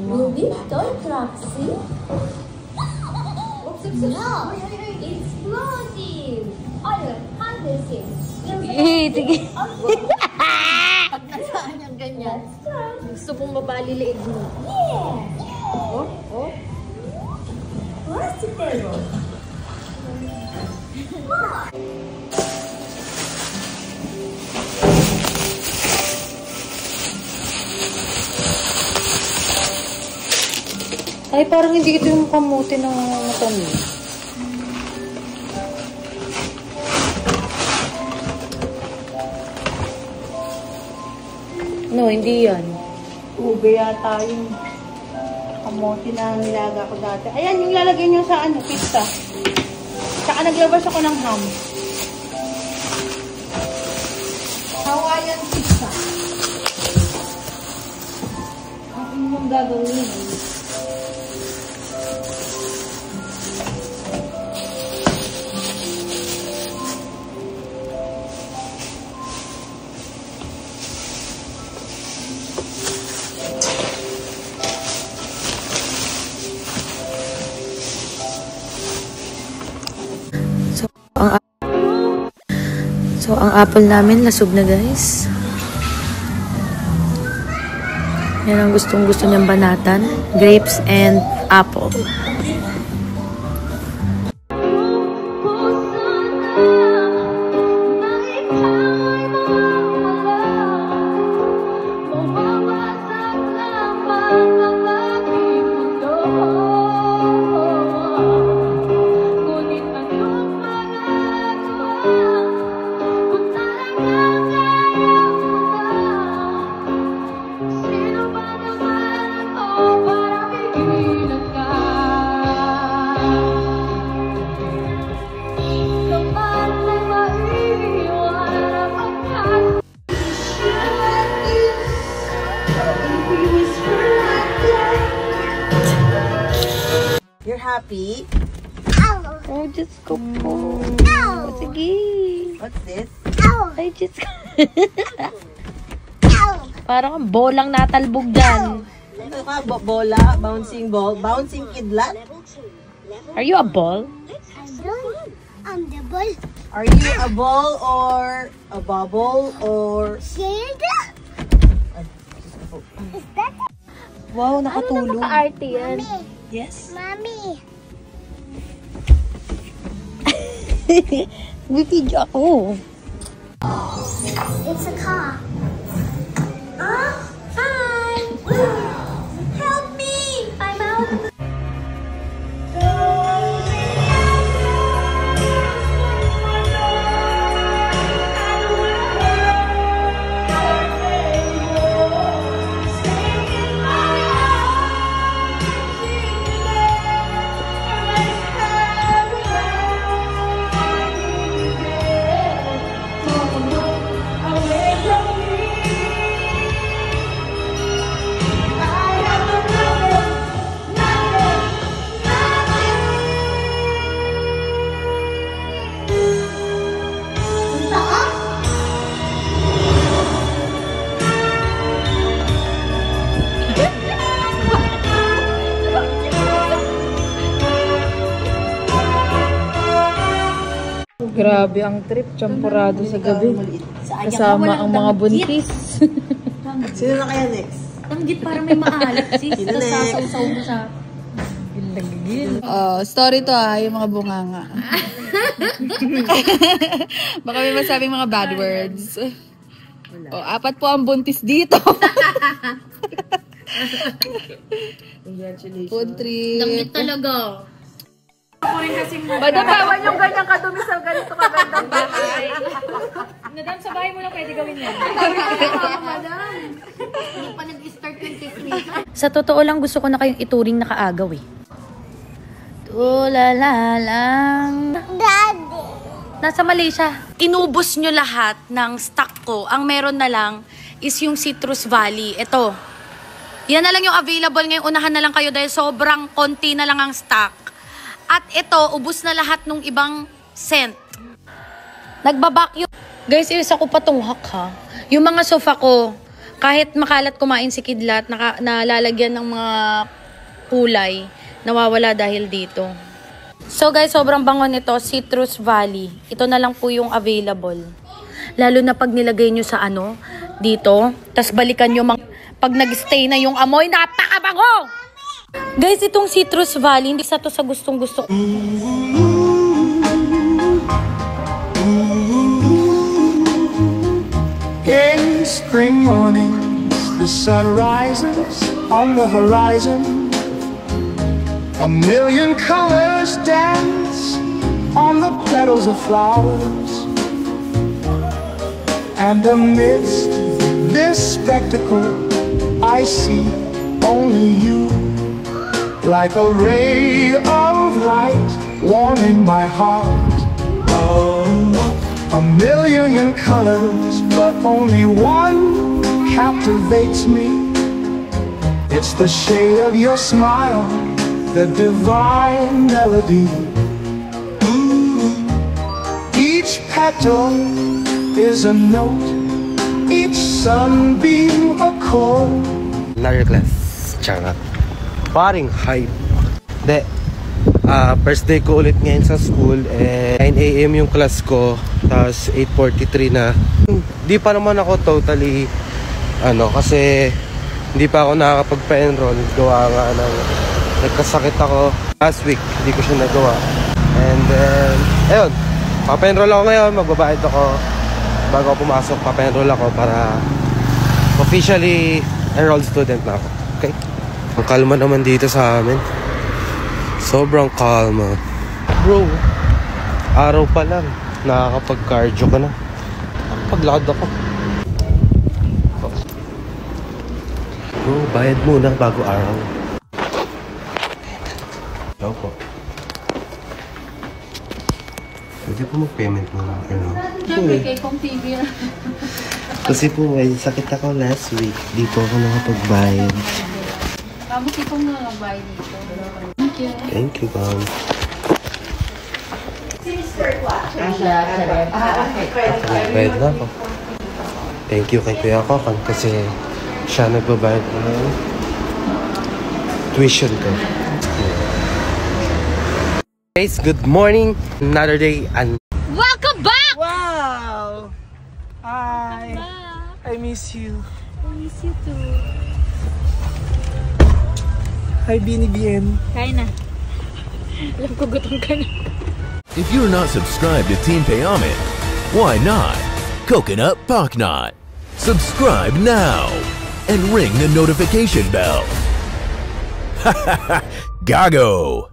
Ruby, toy Roxy. No, it's explosive. Ano, handling. Sige. Pag nasaan yung ganyan. Gusto kong mabali leeg mo. Yeah. Oh. Where's the table? Ay, parang hindi ito yung kamuti ng matamis. No, hindi yan. Ube yata yung kamote na nilaga ko dati. Ayan, yung lalagay nyo sa pizza. Tsaka naglabas ako ng ham. Hawaiian pizza. Ang inyong gagawin. So, ang apple namin, lasog na guys. Yan ang gustong-gusto niyang banatan. Grapes and apple. You're happy? Oh, Diyos ko po. Sige. What's this? Ay, Diyos ko. Parang ang bolang natalbog dyan. Ito ka, bola, bouncing ball, bouncing kidlat. Are you a ball? I'm the ball. Are you a ball or a bubble or... Shield? Is that Wow, nakatulong. ano naka-arte yan? Yes? Mommy. Bibidyo ako. It's a car. Hi. Help me. I'm out of the... Grabe ang trip, champurado sa gabi. Kasama ang mga buntis. Sino na kaya next? Tanggit para may maalat sis. Sino next? Sasaw mo sa... Story to yung mga bunganga. Baka may masabing mga bad words. Apat po ang buntis dito. Congratulations. Food trip. Langit talaga. Madabawan yung ganyang kadumi sa ganito kagandang bahay. Madam, sa bahay mo lang pwede gawin yan. Madam. Hindi pa nag-start yung technique. Sa totoo lang, gusto ko na kayong ituring na kaagaw eh. Tulala lang. Daddy. Nasa Malaysia. Inubos nyo lahat ng stock ko. Ang meron na lang is yung Citrus Valley. Ito. Yan na lang yung available ngayon. Unahan na lang kayo dahil sobrang konti na lang ang stock. At ito, ubos na lahat ng ibang scent. Nagbabak yung... Guys, isa ko patunghak ha. Yung mga sofa ko, Kahit makalat kumain si Kidlat, nalalagyan ng mga kulay, nawawala dahil dito. So guys, sobrang bango nito, Citrus Valley. Ito na lang po yung available. Lalo na pag nilagay nyo sa dito, tas balikan nyo pag nag-stay na yung amoy, napakabango! Guys, itong Citrus Valley, hindi sa to sa gustong-gusto. In spring mornings, the sun rises on the horizon. A million colors dance on the petals of flowers. And amidst this spectacle, I see only you. Like a ray of light warming my heart. Oh, a million colors, but only one captivates me. It's the shade of your smile, the divine melody. Each petal is a note, each sunbeam a chord. Another class, charot. Paring hype. De, first day ko ulit ngayon sa school. 9 AM yung class ko. Tapos 8:43 na. Di pa naman ako totally kasi hindi pa ako nakakapagpa-enroll. Gawa nga nagkasakit ako last week. Hindi ko siya nagawa. And then, ayun. Papa-enroll ako ngayon. Magbabayad ako. Bago ako pumasok, papa-enroll ako para officially enrolled student na ako. Okay? Ang kalma naman dito sa amin. Sobrang kalma. Bro, araw pa lang. Nakakapag-cardio ka na. Paglakad ako. Bro, bayad muna bago araw. Hello po. Pwede po mag-payment muna. Siyempre, kung TV na. Kasi po may sakit ako last week. Di po ako nakapagbayad. Buti po nga nagbayad dito. Thank you. Thank you, ma'am. Bayad na ako. Thank you kay Kuya Kokan kasi siya nagbabayad ko ng tuition ko. Guys, good morning. Another day and Welcome back! Wow! Hi! I miss you. I miss you too. Hi, BNBN. Kain na. Alam ko gutom ka na. If you're not subscribed to Team Payaman, why not? Coconut Paknot. Subscribe now and ring the notification bell. Gago!